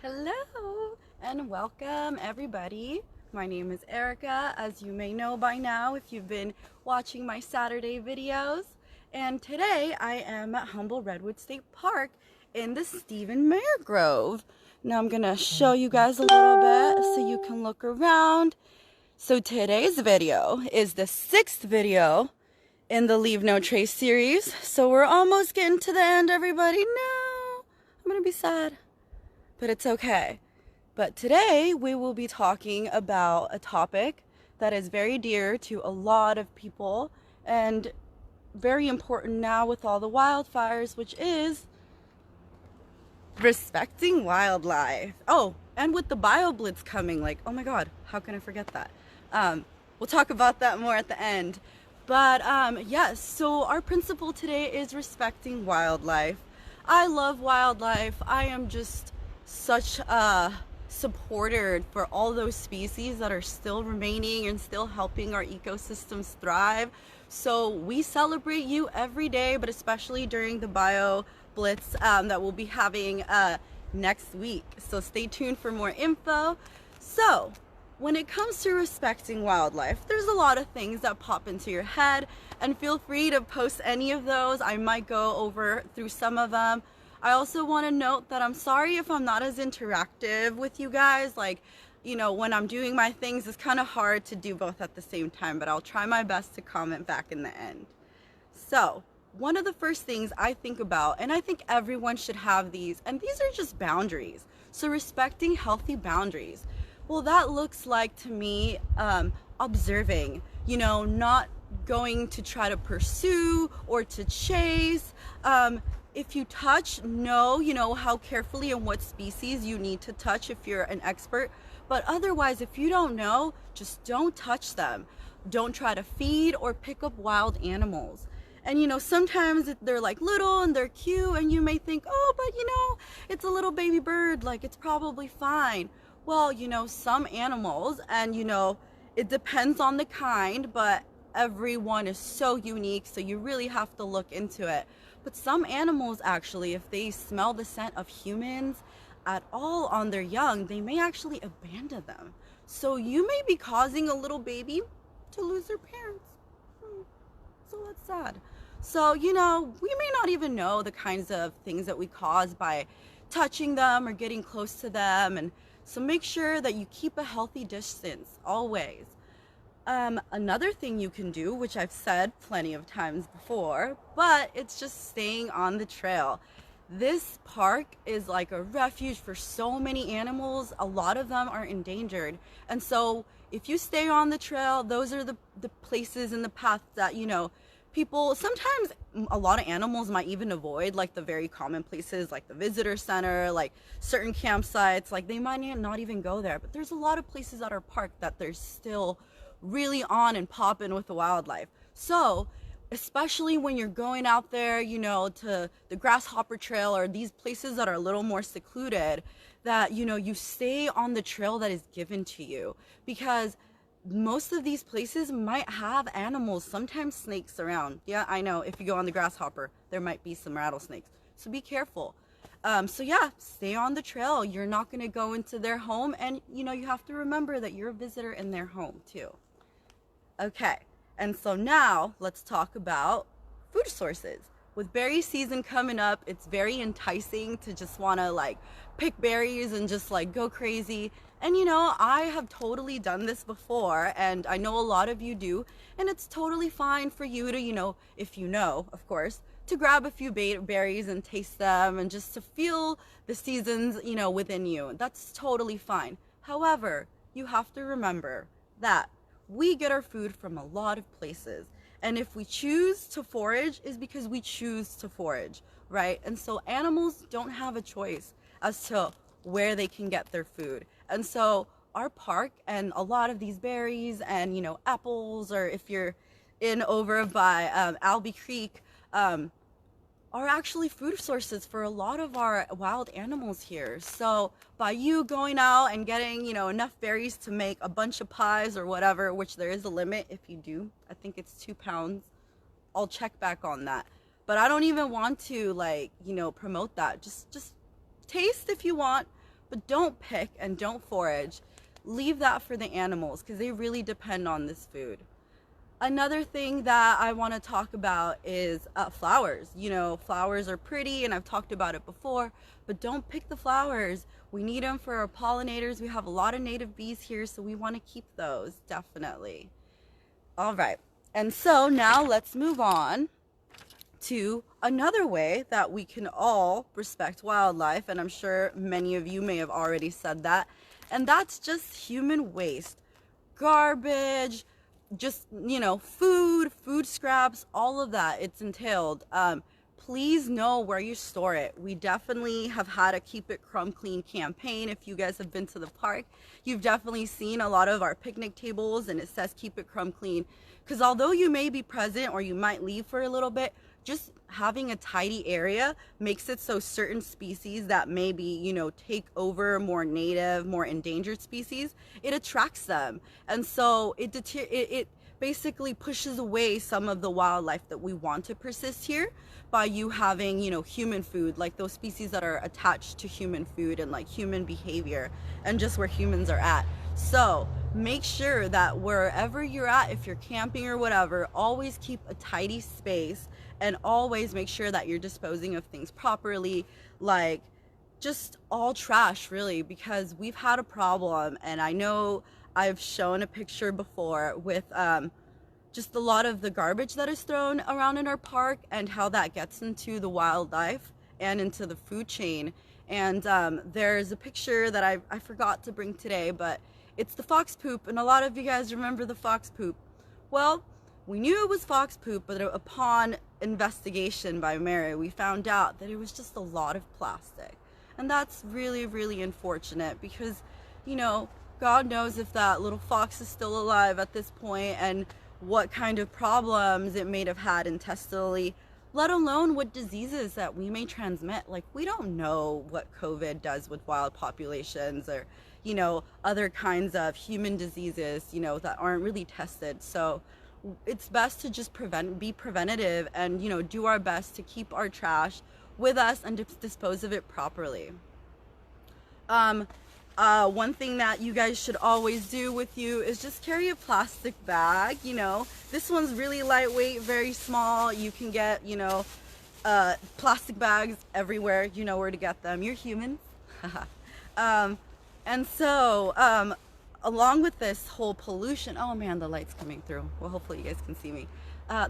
Hello and welcome everybody. My name is Erika, as you may know by now if you've been watching my Saturday videos. And today I am at humble Redwood State Park in the Stephen Mayer Grove. Now I'm gonna show you guys a little bit so you can look around. So today's video is the 6th video in the Leave No Trace series. So we're almost getting to the end, everybody. No, I'm gonna be sad, but it's okay. But today we will be talking about a topic that is very dear to a lot of people and very important now with all the wildfires, which is respecting wildlife. Oh, and with the BioBlitz coming, like, oh my God, how can I forget that? We'll talk about that more at the end. But yes, so our principle today is respecting wildlife. I love wildlife. I am just such a supporter for all those species that are still remaining and still helping our ecosystems thrive. So we celebrate you every day, but especially during the Bio Blitz that we'll be having next week. So stay tuned for more info. So when it comes to respecting wildlife, there's a lot of things that pop into your head, and feel free to post any of those. I might go over through some of them. I also want to note that I'm sorry if I'm not as interactive with you guys. Like, you know, when I'm doing my things, it's kind of hard to do both at the same time, but I'll try my best to comment back in the end. So, one of the first things I think about, and I think everyone should have these, and these are just boundaries. So respecting healthy boundaries. Well, that looks like to me observing, you know, not going to try to pursue or to chase. If you touch, know, you know, how carefully and what species you need to touch if you're an expert. But otherwise, if you don't know, just don't touch them. Don't try to feed or pick up wild animals. And you know, sometimes they're like little and they're cute and you may think, oh, but you know, it's a little baby bird, like it's probably fine. Well, you know, some animals, and you know, it depends on the kind, but everyone is so unique, so you really have to look into it. But some animals actually, if they smell the scent of humans at all on their young, they may actually abandon them. So you may be causing a little baby to lose their parents. So that's sad. So, you know, we may not even know the kinds of things that we cause by touching them or getting close to them. And so make sure that you keep a healthy distance always. Another thing you can do, which I've said plenty of times before, but it's just staying on the trail. This park is like a refuge for so many animals. A lot of them are endangered. And so if you stay on the trail, those are the places and the paths that, you know, people, sometimes a lot of animals might even avoid, like the very common places like the visitor center, like certain campsites, like they might not even go there. But there's a lot of places at our park that they're still really on and popping with the wildlife. So especially when you're going out there, you know, to the Grasshopper Trail or these places that are a little more secluded, that, you know, you stay on the trail that is given to you, because most of these places might have animals, sometimes snakes around. Yeah, I know, if you go on the Grasshopper, there might be some rattlesnakes. So be careful. So yeah, stay on the trail. You're not going to go into their home, and you know, you have to remember that you're a visitor in their home too. Okay, and so now let's talk about food sources. With berry season coming up, it's very enticing to just want to like pick berries and just like go crazy. And you know, I have totally done this before, and I know a lot of you do, and it's totally fine for you to, you know, if you know, of course, to grab a few berries and taste them and just to feel the seasons, you know, within you. That's totally fine. However, you have to remember that we get our food from a lot of places. And if we choose to forage, is because we choose to forage, right? And so animals don't have a choice as to where they can get their food. And so our park and a lot of these berries and, you know, apples, or if you're in over by Albee Creek, are actually food sources for a lot of our wild animals here. So by you going out and getting, you know, enough berries to make a bunch of pies or whatever, which there is a limit if you do, I think it's 2 pounds. I'll check back on that. But I don't even want to, like, you know, promote that. Just taste if you want, but don't pick and don't forage. Leave that for the animals because they really depend on this food. Another thing that I want to talk about is flowers. You know, flowers are pretty, and I've talked about it before, but don't pick the flowers. We need them for our pollinators. We have a lot of native bees here, so we want to keep those, definitely. All right, and so now let's move on to another way that we can all respect wildlife, and I'm sure many of you may have already said that, and that's just human waste. Garbage, just, you know, food scraps, all of that, it's entailed. Please know where you store it. We definitely have had a Keep It Crumb Clean campaign. If you guys have been to the park, you've definitely seen a lot of our picnic tables and it says Keep It Crumb Clean, because although you may be present or you might leave for a little bit, just having a tidy area makes it so certain species that maybe, you know, take over more native, more endangered species, it attracts them. And so it basically pushes away some of the wildlife that we want to persist here by you having, you know, human food, like those species that are attached to human food and like human behavior and just where humans are at. So make sure that wherever you're at, if you're camping or whatever, always keep a tidy space and always make sure that you're disposing of things properly, like just all trash really, because we've had a problem, and I know I've shown a picture before with just a lot of the garbage that is thrown around in our park and how that gets into the wildlife and into the food chain. And there's a picture that I forgot to bring today, but it's the fox poop, and a lot of you guys remember the fox poop. Well, we knew it was fox poop, but upon investigation by Maiya, we found out that it was just a lot of plastic. And that's really, really unfortunate because, you know, God knows if that little fox is still alive at this point and what kind of problems it may have had intestinally, let alone what diseases that we may transmit. Like, we don't know what COVID does with wild populations or, you know, other kinds of human diseases, you know, that aren't really tested. So it's best to just be preventative and, you know, do our best to keep our trash with us and dispose of it properly. One thing that you guys should always do with you is just carry a plastic bag. You know, this one's really lightweight, very small. You can get, you know, plastic bags everywhere. You know where to get them. You're human. And so, along with this whole pollution, oh man, the light's coming through. Well, hopefully you guys can see me.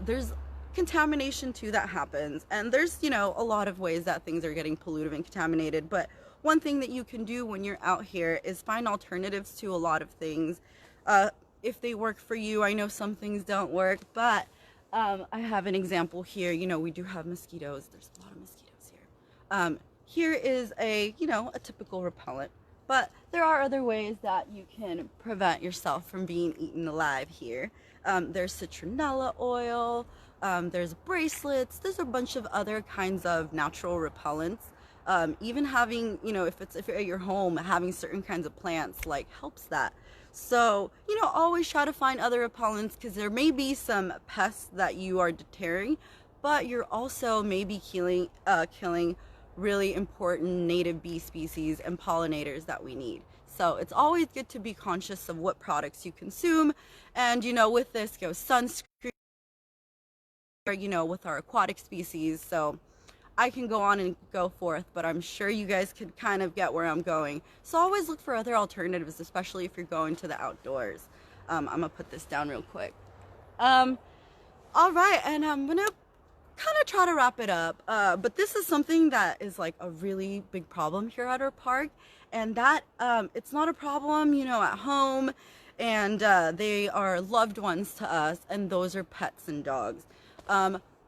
There's contamination too that happens, and there's, you know, a lot of ways that things are getting polluted and contaminated, but one thing that you can do when you're out here is find alternatives to a lot of things if they work for you. I know some things don't work, but I have an example here. You know, we do have mosquitoes. There's a lot of mosquitoes here. Here is a, you know, a typical repellent, but there are other ways that you can prevent yourself from being eaten alive here. There's citronella oil, there's bracelets, there's a bunch of other kinds of natural repellents. Even having, you know, if you're at your home, having certain kinds of plants like helps that. So, you know, always try to find other repellents, because there may be some pests that you are deterring, but you're also maybe killing really important native bee species and pollinators that we need. So it's always good to be conscious of what products you consume. And, you know, with this goes sunscreen, you know, with our aquatic species. So I can go on and go forth, but I'm sure you guys could kind of get where I'm going. So always look for other alternatives, especially if you're going to the outdoors. I'm gonna put this down real quick. All right, and I'm gonna kind of try to wrap it up. But this is something that is like a really big problem here at our park, and that it's not a problem, you know, at home, and they are loved ones to us, and those are pets and dogs.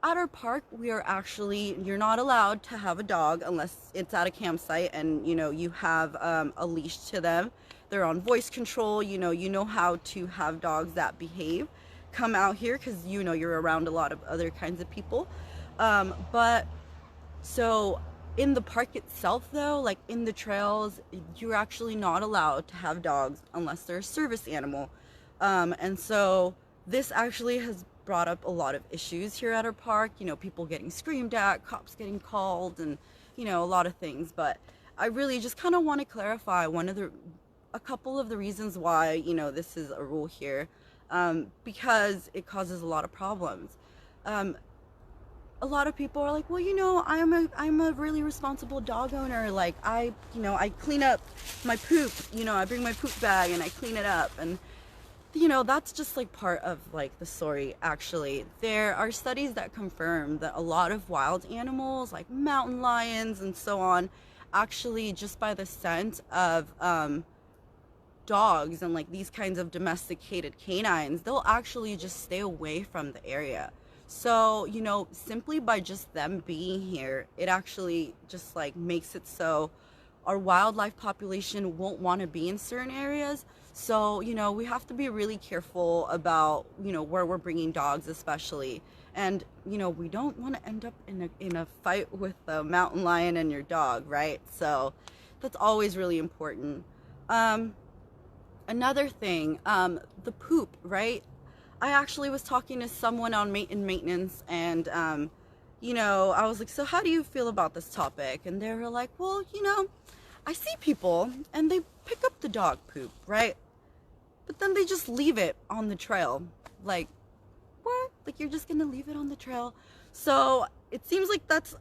At our park, you're not allowed to have a dog unless it's at a campsite and, you know, you have a leash to them. They're on voice control. You know how to have dogs that behave come out here, because, you know, you're around a lot of other kinds of people. But so in the park itself, though, like in the trails, you're actually not allowed to have dogs unless they're a service animal. And so this actually has brought up a lot of issues here at our park, you know, people getting screamed at, cops getting called, and, you know, a lot of things. But I really just kind of want to clarify a couple of the reasons why, you know, this is a rule here, because it causes a lot of problems. A lot of people are like, well, you know, I'm a really responsible dog owner. Like, you know, I clean up my poop, you know, I bring my poop bag and I clean it up. And, you know, that's just like part of like the story. Actually, there are studies that confirm that a lot of wild animals like mountain lions and so on, actually just by the scent of dogs and like these kinds of domesticated canines, they'll actually just stay away from the area. So, you know, simply by just them being here, it actually just like makes it so our wildlife population won't want to be in certain areas. So, you know, we have to be really careful about, you know, where we're bringing dogs, especially. And, you know, we don't want to end up in a fight with a mountain lion and your dog, right? So that's always really important. Another thing, the poop, right? I actually was talking to someone in maintenance, and you know, I was like, so how do you feel about this topic? And they were like, well, you know, I see people and they pick up the dog poop, right? But then they just leave it on the trail. Like, what? Like, you're just gonna leave it on the trail? So it seems like that's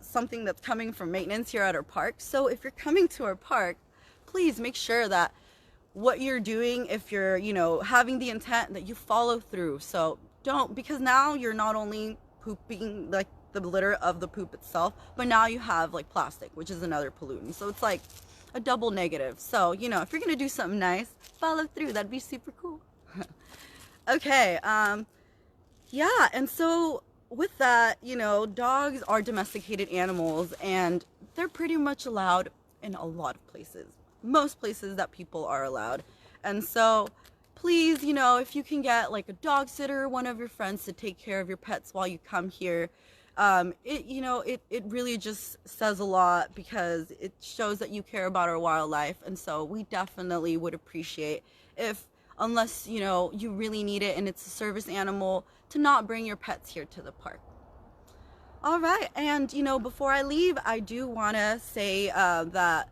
something that's coming from maintenance here at our park. So if you're coming to our park, please make sure that what you're doing, if you're, you know, having the intent, that you follow through. So don't, because now you're not only pooping like the litter of the poop itself, but now you have like plastic, which is another pollutant. So it's like a double negative. So, you know, if you're gonna do something nice, follow through. That'd be super cool. Okay, yeah, and so with that, you know, dogs are domesticated animals and they're pretty much allowed in a lot of places. Most places that people are allowed. And so please, you know, if you can get like a dog sitter or one of your friends to take care of your pets while you come here, you know, it really just says a lot, because it shows that you care about our wildlife. And so we definitely would appreciate if, unless, you know, you really need it and it's a service animal, to not bring your pets here to the park. All right, and you know, before I leave, I do want to say that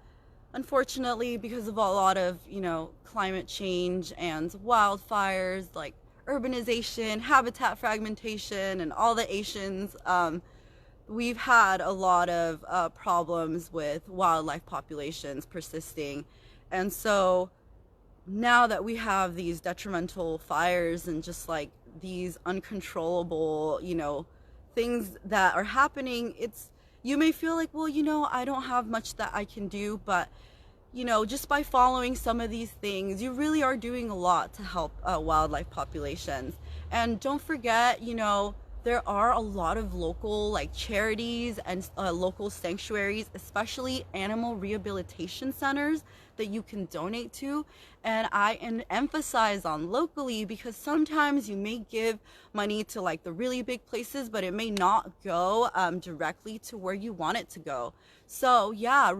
unfortunately, because of a lot of, you know, climate change and wildfires, like urbanization, habitat fragmentation, and all the Asians, we've had a lot of problems with wildlife populations persisting. And so now that we have these detrimental fires and just like these uncontrollable, you know, things that are happening, you may feel like, well, you know, I don't have much that I can do, but you know, just by following some of these things, you really are doing a lot to help wildlife populations. And don't forget, you know, there are a lot of local like charities and local sanctuaries, especially animal rehabilitation centers, that you can donate to. And I emphasize on locally, because sometimes you may give money to like the really big places, but it may not go directly to where you want it to go. So yeah,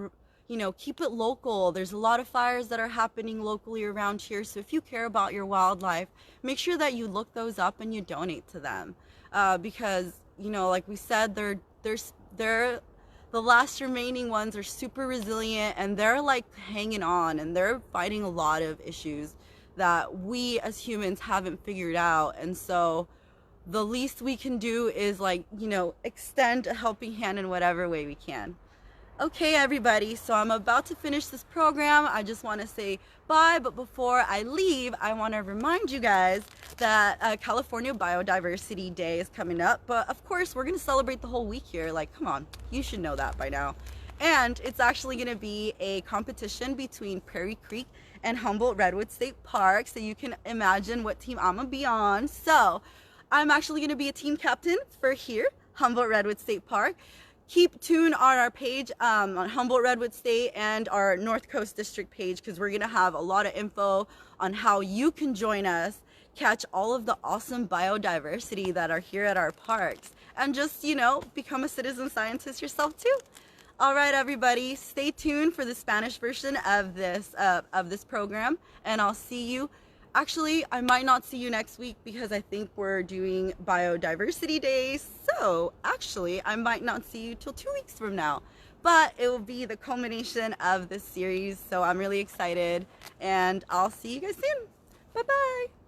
you know, keep it local. There's a lot of fires that are happening locally around here. So if you care about your wildlife, make sure that you look those up and you donate to them. Because, you know, like we said, they're the last remaining ones are super resilient, and they're like hanging on, and they're fighting a lot of issues that we as humans haven't figured out. And so the least we can do is like, you know, extend a helping hand in whatever way we can. Okay, everybody, so I'm about to finish this program. I just want to say bye, but before I leave, I want to remind you guys that California Biodiversity Day is coming up. But of course, we're going to celebrate the whole week here. Like, come on, you should know that by now. And it's actually going to be a competition between Prairie Creek and Humboldt Redwood State Park. So you can imagine what team I'm going to be on. So I'm actually going to be a team captain for here, Humboldt Redwood State Park. Keep tuned on our page on Humboldt Redwood State and our North Coast District page, because we're going to have a lot of info on how you can join us, catch all of the awesome biodiversity that are here at our parks, and just, you know, become a citizen scientist yourself too. All right, everybody, stay tuned for the Spanish version of this program, and I'll see you. Actually, I might not see you next week, because I think we're doing Biodiversity Day. So actually, I might not see you till 2 weeks from now. but it will be the culmination of this series. So I'm really excited, and I'll see you guys soon. Bye bye.